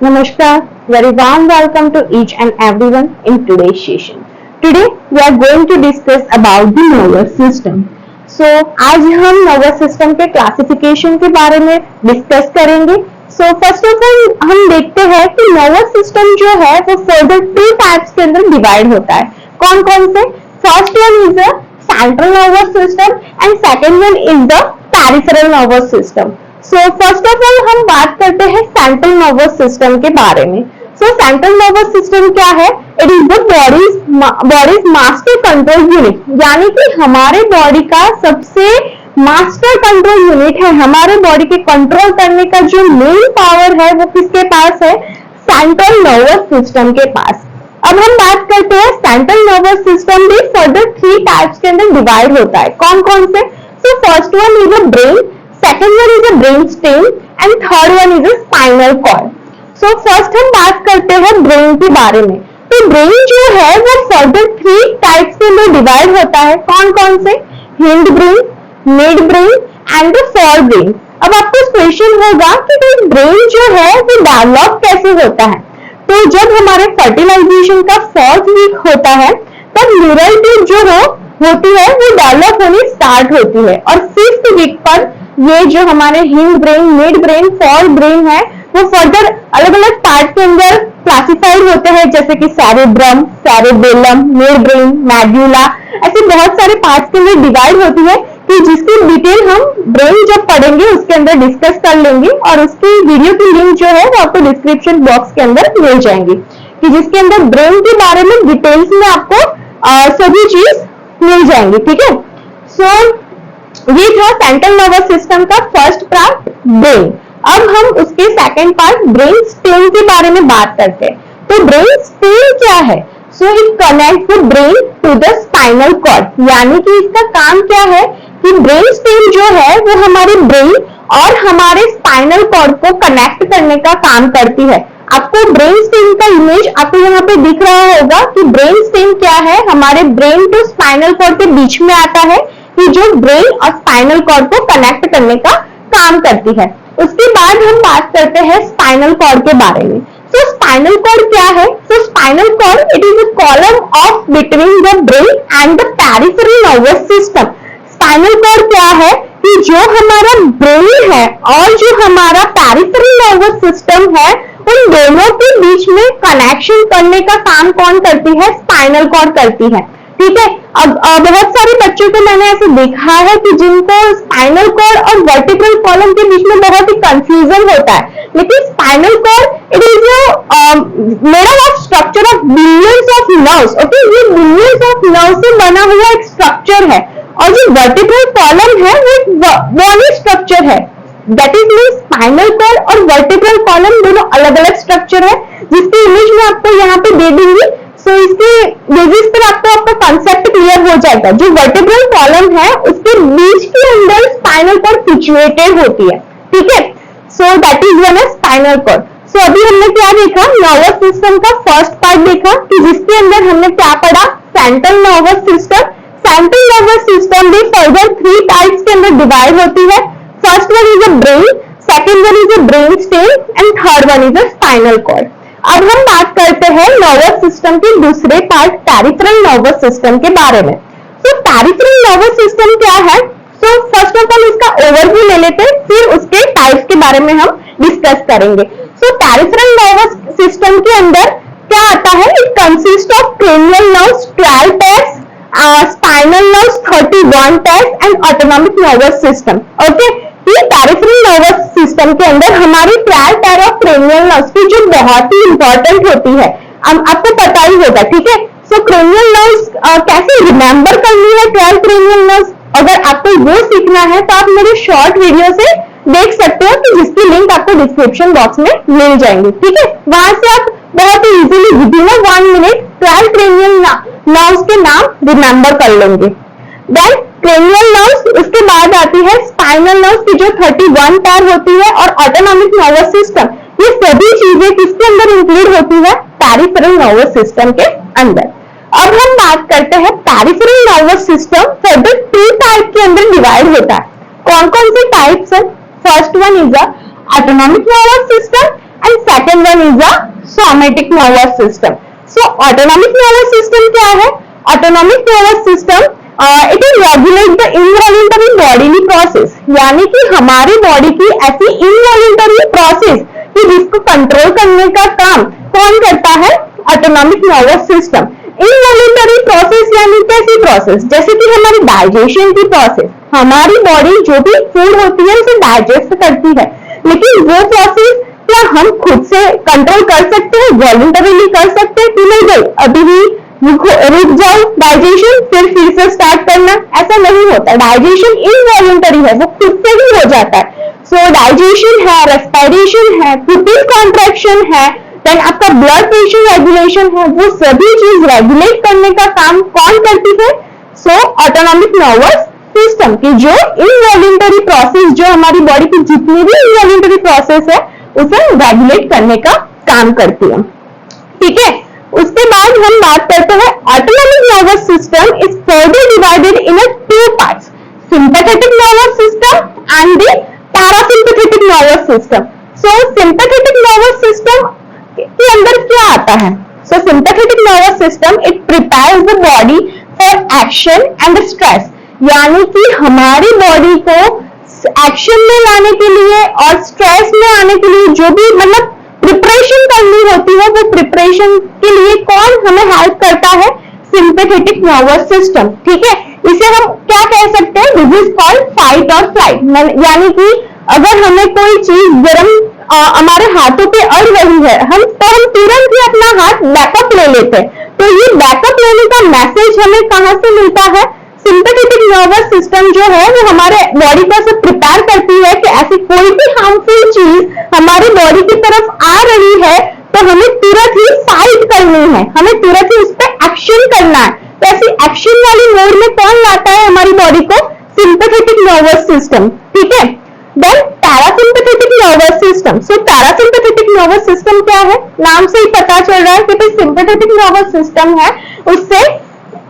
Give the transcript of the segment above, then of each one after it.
Namaskar, very warm welcome to each and everyone in today's session. Today we are going to discuss about the nervous system. So आज हम nervous system के classification के बारे में discuss करेंगे. So first of all हम देखते हैं कि nervous system जो है वो further two types के अंदर divide होता है. कौन कौन से? First one is the central nervous system and second one is the peripheral nervous system. So first of all हम बात करते हैं सेंट्रल नर्वस सिस्टम के बारे में. सो सेंट्रल नर्वस सिस्टम क्या है? It is the bodies master control unit, यानी कि हमारे बॉडी का सबसे मास्टर कंट्रोल यूनिट है. हमारे बॉडी के कंट्रोल करने का जो मेन पावर है वो किसके पास है? सेंट्रल नर्वस सिस्टम के पास. अब हम बात करते हैं सेंट्रल नर्वस सिस्टम भी फर्दर थ्री टाइप्स के अंदर डिवाइड होता है. कौन कौन से? So first one is a brain, second one is a brain stem and third one is a spinal cord. So first हम बात करते हैं ब्रेन के बारे में. तो ब्रेन जो है वो फर्दर थ्री टाइप्स के लिए डिवाइड होता है. कौन कौन से? Hind brain, mid brain and the fore brain. अब आपको क्वेश्चन होगा कि ब्रेन जो है वो डेवलप कैसे होता है? तो जब हमारे फर्टिलाइजेशन का फोर्थ वीक होता है तब न्यूरल ट्यूब जो होती है वो डेवलप होनी स्टार्ट होती है और फिफ्थ वीक पर ये जो हमारे hind brain, mid brain, fore brain है वो फर्दर अलग अलग पार्ट के अंदर क्लासिफाइड होते हैं, जैसे कि cerebrum, cerebellum, mid brain, medulla, ऐसे बहुत सारे पार्ट्स के अंदर डिवाइड होती है कि जिसकी डिटेल हम ब्रेन जब पढ़ेंगे उसके अंदर डिस्कस कर लेंगे और उसकी वीडियो की लिंक जो है वो आपको डिस्क्रिप्शन बॉक्स के अंदर मिल जाएंगी कि जिसके अंदर ब्रेन के बारे में डिटेल्स में आपको सभी चीज मिल जाएंगी. ठीक है. सो ये था सेंट्रल नर्वस सिस्टम का फर्स्ट पार्ट ब्रेन. अब हम उसके सेकंड पार्ट ब्रेन स्टेम के बारे में बात करते हैं. तो ब्रेन स्टेम क्या है? So it connect the brain to the spinal cord, यानी कि इसका काम क्या है कि ब्रेन स्टेम जो है वो हमारे ब्रेन और हमारे स्पाइनल कॉर्ड को कनेक्ट करने का काम करती है. आपको ब्रेन स्टेम का इमेज आपको यहाँ पे दिख रहा होगा कि ब्रेन स्टेम क्या है? हमारे ब्रेन टू स्पाइनल कॉर्ड के बीच में आता है कि जो ब्रेन और स्पाइनल कॉर्ड को कनेक्ट करने का काम करती है. उसके बाद हम बात करते हैं स्पाइनल कॉर्ड के बारे में. तो स्पाइनल कॉर्ड क्या है? तो spinal cord it is a column of between the brain and the peripheral nervous system. Spinal cord क्या है कि जो हमारा ब्रेन है और जो हमारा पेरिफेरल नर्वस सिस्टम है उन दोनों के बीच में कनेक्शन करने का काम कौन करती है? स्पाइनल कॉर्ड करती है. ठीक है. अब बहुत सारे बच्चों को मैंने ऐसे देखा है कि जिनको स्पाइनल कॉर्ड और वर्टिब्रल कॉलम के बीच में बहुत ही कंफ्यूजन होता है, लेकिन spinal cord it is made of structure of billions of nerves. Okay, ये बिलियंस ऑफ नर्व से बना हुआ एक स्ट्रक्चर है और जो वर्टिब्रल कॉलम है वो बॉडी स्ट्रक्चर है. That is mean spinal cord और वर्टिब्रल कॉलम दोनों अलग अलग स्ट्रक्चर है, जिसकी इमेज मैं आपको यहाँ पे दे दूंगी. तो इसके बेसिस पर आपका कंसेप्ट क्लियर हो जाएगा. जो वर्टिब्रल कॉलम है उसके बीच के अंदर स्पाइनल कॉर्ड सिचुएटेड होती है. ठीक है. So that is one as spinal cord. So अभी हमने क्या देखा? नर्वस सिस्टम का फर्स्ट पार्ट देखा कि जिसके अंदर हमने क्या पढ़ा? Central nervous system. Central nervous system भी फर्दर थ्री टाइप्स के अंदर डिवाइड होती है. First one is a brain, second one is a brain stem and third one is a spinal cord. अब हम बात करते हैं नर्वस सिस्टम के दूसरे पार्ट पेरिफेरल नर्वस सिस्टम के बारे में. तो पेरिफेरल नर्वस सिस्टम क्या है? तो फर्स्ट ऑफ ऑल इसका ओवरव्यू ले लेते हैं, फिर उसके टाइप्स के बारे में हम डिस्कस करेंगे. सो पेरिफेरल नर्वस सिस्टम के अंदर क्या आता है? It consist of cranial nerves 12 pairs, spinal nerves 31 pairs and autonomic nervous system. Okay. ये पेरिफेरल नर्वस सिस्टम के अंदर हमारी 12 पेयर ऑफ क्रेनियल नर्व्स की जो बहुत ही इंपॉर्टेंट होती है, आपको पता ही होगा. ठीक है. सो क्रेनियल नर्व्स कैसे रिमेंबर करनी है? 12 क्रेनियल नर्व्स अगर आपको वो सीखना है तो आप मेरे शॉर्ट वीडियो से देख सकते हो कि जिसकी लिंक आपको डिस्क्रिप्शन बॉक्स में मिल जाएंगे. ठीक है. वहां से आप बहुत ही easily within 1 minute 12 cranial nerves के नाम रिमेंबर कर लेंगे. देन क्रेनियल नर्व्स, उसके बाद आती है स्पाइनल नर्व्स की जो 31 पेयर होती है और ऑटोनॉमिक नर्वस सिस्टम. ये सभी चीजें किसके अंदर इंक्लूड होती है? पेरिफेरल नर्वस सिस्टम के अंदर. अब हम बात करते हैं peripheral nervous system further two type के अंदर डिवाइड होता है. कौन कौन से टाइप्स है? First one is the autonomic nervous system and second one is the somatic nervous system. So autonomic nervous system क्या है? Autonomic nervous system it will regulate the involuntary bodily process, यानी कि हमारी बॉडी की ऐसी involuntary process कि जिसको control करने का काम कौन करता है? Autonomic nervous system. Involuntary process यानी कैसी प्रोसेस? जैसे कि हमारी डाइजेशन की प्रोसेस, हमारी बॉडी जो भी फूड होती है उसे डाइजेस्ट करती है, लेकिन वो प्रोसेस क्या हम खुद से कंट्रोल कर सकते हैं? वॉलंटरीली कर सकते हैं कि नहीं? भाई अभी भी रुक जाओ डाइजेशन, फिर से स्टार्ट करना, ऐसा नहीं होता। डाइजेशन इनवॉलंटरी है, वो खुद से ही हो जाता है। सो डाइजेशन है, रेस्पिरेशन है, पुपिल कॉन्ट्रैक्शन है, देन आपका ब्लड प्रेशर रेगुलेशन है, वो सभी चीज रेगुलेट करने का काम कौन करती है? सो ऑटोनॉमिक नर्वस सिस्टम की जो इनवॉलंटरी प्रोसेस, जो हमारी बॉडी की जितनी भी इनवॉलंटरी प्रोसेस है उसे रेगुलेट करने का काम करती है। ठीक है, उसके बाद हम बात करते हैं autonomic nervous system is further divided in two parts, sympathetic nervous system and the parasympathetic nervous system. So sympathetic nervous system के अंदर क्या आता है? So sympathetic nervous system it prepares the body for action and stress, यानी कि हमारी body को action में लाने के लिए और स्ट्रेस में आने के लिए जो भी मतलब प्रिपरेशन करनी होती है, वो प्रिपरेशन के लिए कौन हमें हेल्प करता है? Sympathetic nervous system. ठीक है, इसे हम क्या कह सकते हैं? दिस इज कॉल्ड फाइट और फ्लाइट, यानी कि अगर हमें कोई चीज गर्म हमारे हाथों पे अड़ रही है, हम तुरंत ही अपना हाथ बैकअप ले लेते हैं। तो ये बैकअप लेने का मैसेज हमें कहां से मिलता है? सिंपैथेटिक नर्वस सिस्टम जो है वो हमारे बॉडी को से प्रिपेयर करती है कि ऐसी कोई भी हार्मफुल चीज हमारी बॉडी की तरफ आ रही है तो हमें तुरंत ही फाइट करनी है, हमें तुरंत ही उस पर एक्शन करना है। तो ऐसी एक्शन वाली मोड में कौन लाता है हमारी बॉडी को? Sympathetic nervous system. ठीक है, देन पैरासिम्पैथेटिक नर्वस सिस्टम। सो पैरासिम्पैथेटिक नर्वस सिस्टम क्या है? नाम से ही पता चल रहा है कि भाई सिंपैथेटिक नर्वस सिस्टम है, उससे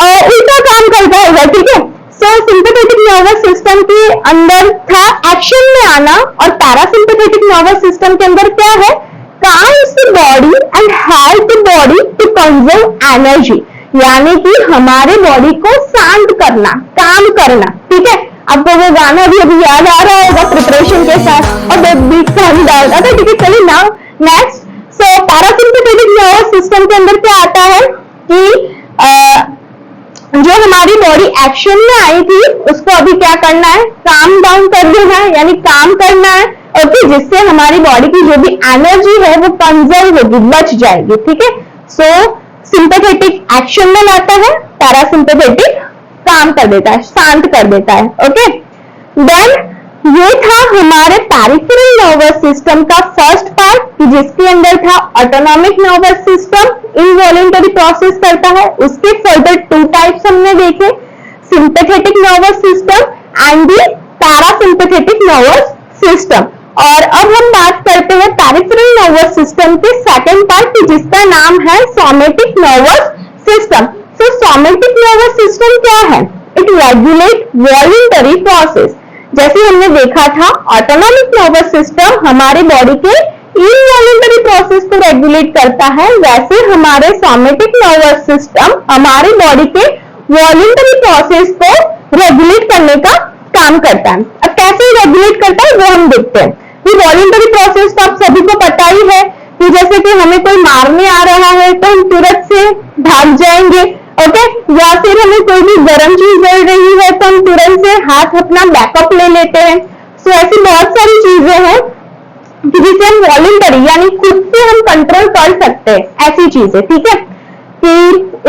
उल्टा काम करता है। ठीक है, सो सिंपैथेटिक नर्वस सिस्टम के अंदर था एक्शन में आना, और पैरासिम्पैथेटिक नर्वस सिस्टम के अंदर क्या है? calms the body and help the body to conserve energy, यानी कि हमारे बॉडी को शांत करना, काम करना। ठीक है, आपको वो गाना भी अभी याद आ रहा होगा प्रिपरेशन के साथ, और बीट सॉन्ग डाल रहा था। ठीक है, चलिए नाउ नेक्स्ट। सो पैरासिम्पैथेटिक नर्वस सिस्टम के अंदर क्या आता है कि जो हमारी बॉडी एक्शन में आई थी उसको अभी क्या करना है? काम डाउन कर देना है, यानी काम करना है, ओके, जिससे हमारी बॉडी की जो भी एनर्जी है वो कंजर्व होगी, बच जाएगी। ठीक है, सो सिंपैथेटिक एक्शन में लाता है, पैरासिम्पैथेटिक काम कर देता है, शांत कर देता है। ओके, देन ये था हमारे पेरिफेरल नर्वस सिस्टम का फर्स्ट पार्ट, जिसके अंदर था autonomic nervous system, involuntary process करता है। उसके फर्दर टू टाइप्स हमने देखे, sympathetic nervous system and the parasympathetic nervous system. और अब हम बात करते हैं पेरिफेरल नर्वस सिस्टम के सेकंड पार्ट, जिसका नाम है सोमैटिक नर्वस सिस्टम। सो सोमैटिक नर्वस सिस्टम क्या है? It regulate voluntary process. जैसे हमने देखा था ऑटोनॉमिक नर्वस सिस्टम हमारे बॉडी के इनवॉलंटरी प्रोसेस को रेगुलेट करता है, वैसे हमारे सोमैटिक नर्वस सिस्टम हमारे बॉडी के वॉलंटरी प्रोसेस को रेगुलेट करने का काम करता है। अब कैसे रेगुलेट करता है वो हम देखते हैं। ये वॉलंटरी प्रोसेस तो आप सभी को पता ही है कि जैसे कि हमें कोई मारने आ रहा है तो हम तुरंत से भाग जाएंगे, ओके, या फिर हमें कोई भी गर्म चीज जल रही है तो हम तुरंत से हाथ अपना बैकअप ले लेते हैं। सो ऐसी बहुत सारी चीजें हैं जिसे हम वॉलंटरी यानी खुद से हम कंट्रोल कर सकते हैं, ऐसी चीजें। ठीक है, कि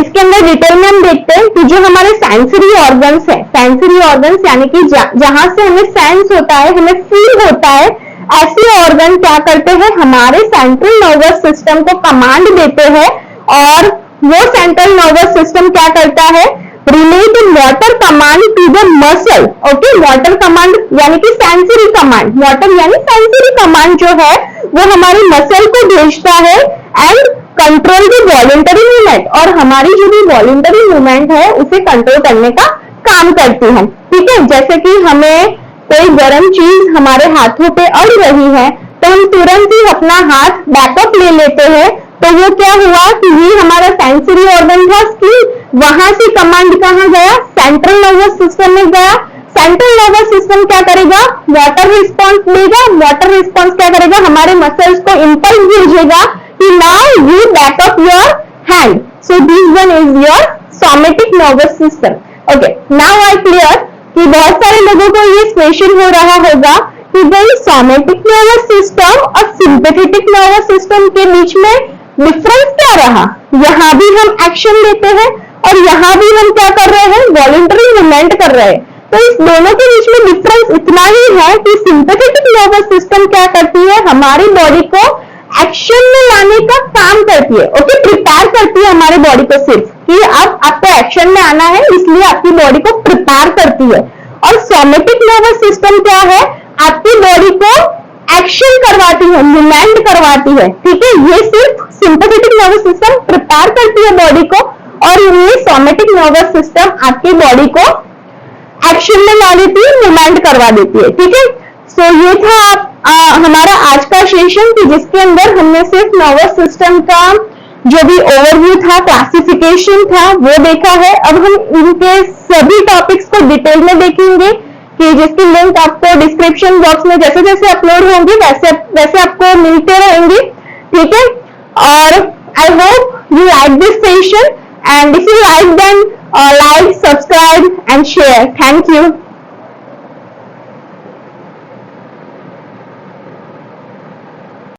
इसके अंदर डिटेल में हम देखते हैं कि जो हमारे सेंसरी ऑर्गन्स है, सेंसरी ऑर्गन्स यानी कि जहां से हमें सेंस होता है, हमें फील होता है, ऐसे ऑर्गन क्या करते हैं? हमारे सेंट्रल नर्वस सिस्टम को कमांड देते हैं, और वो सेंट्रल नर्वस सिस्टम क्या करता है? Relate motor command to the muscle. Okay, motor command यानी कि सेंसरी कमांड, मोटर यानी सेंसरी कमांड जो है वो हमारे मसल को भेजता है and control the voluntary movement, और हमारी जो भी वॉलंटरी मूवमेंट है उसे कंट्रोल करने का काम करती है। ठीक है, जैसे कि हमें कोई गर्म चीज हमारे हाथों पे अड़ रही है तो हम तुरंत ही अपना हाथ बैकअप ले लेते हैं। तो वो क्या हुआ कि ये हमारा सेंसरी ऑर्गन था स्किन, वहां से कमांड कहाँ गया, सेंट्रल नर्वस सिस्टम में गया। सेंट्रल नर्वस सिस्टम क्या करेगा, वाटर रिस्पॉन्स देगा। वाटर रिस्पॉन्स क्या करेगा, हमारे मसल्स को इंपल्स भेजेगा कि now you backup your hand. So this one is your somatic nervous system. Okay, now I clear कि बहुत सारे लोगों को ये क्वेश्चन हो रहा होगा कि भाई सोमेटिक नर्वस सिस्टम और सिंपैथेटिक नर्वस सिस्टम के बीच में डिफरेंस क्या रहा। यहाँ भी हम एक्शन लेते हैं और यहाँ भी हम क्या कर रहे हैं, वॉलंटरी मूवमेंट कर रहे हैं। तो इस दोनों के बीच में डिफरेंस इतना ही है कि सिंपैथेटिक नर्वस सिस्टम क्या करती है, हमारी बॉडी को एक्शन में लाने का काम करती है। ओके, प्रिपेयर करती है हमारे बॉडी को सिर्फ कि अब आपको एक्शन में आना है, इसलिए आपकी बॉडी को प्रिपेयर करती है। और सोमेटिक नर्वस सिस्टम क्या है, आपकी बॉडी को एक्शन करवाती है, मूवमेंट करवाती है। ठीक है, ये सिर्फ सिंपैथेटिक नर्वस सिस्टम प्रिपेयर करती है बॉडी को और ये सोमेटिक नर्वस सिस्टम आपकी बॉडी को एक्शन में ला देती है, मूवमेंट करवा देती है। ठीक है, सो ये था हमारा आज का सेशन कि जिसके अंदर हमने सिर्फ नर्वस सिस्टम का जो भी ओवरव्यू था, क्लासिफिकेशन था, वो देखा है। अब हम इनके सभी टॉपिक्स को डिटेल में देखेंगे कि जिसकी लिंक आपको डिस्क्रिप्शन बॉक्स में जैसे जैसे अपलोड होंगी वैसे वैसे आपको मिलते रहेंगे। ठीक है, और I hope you like this session, and if you like, then like, subscribe and share. Thank you.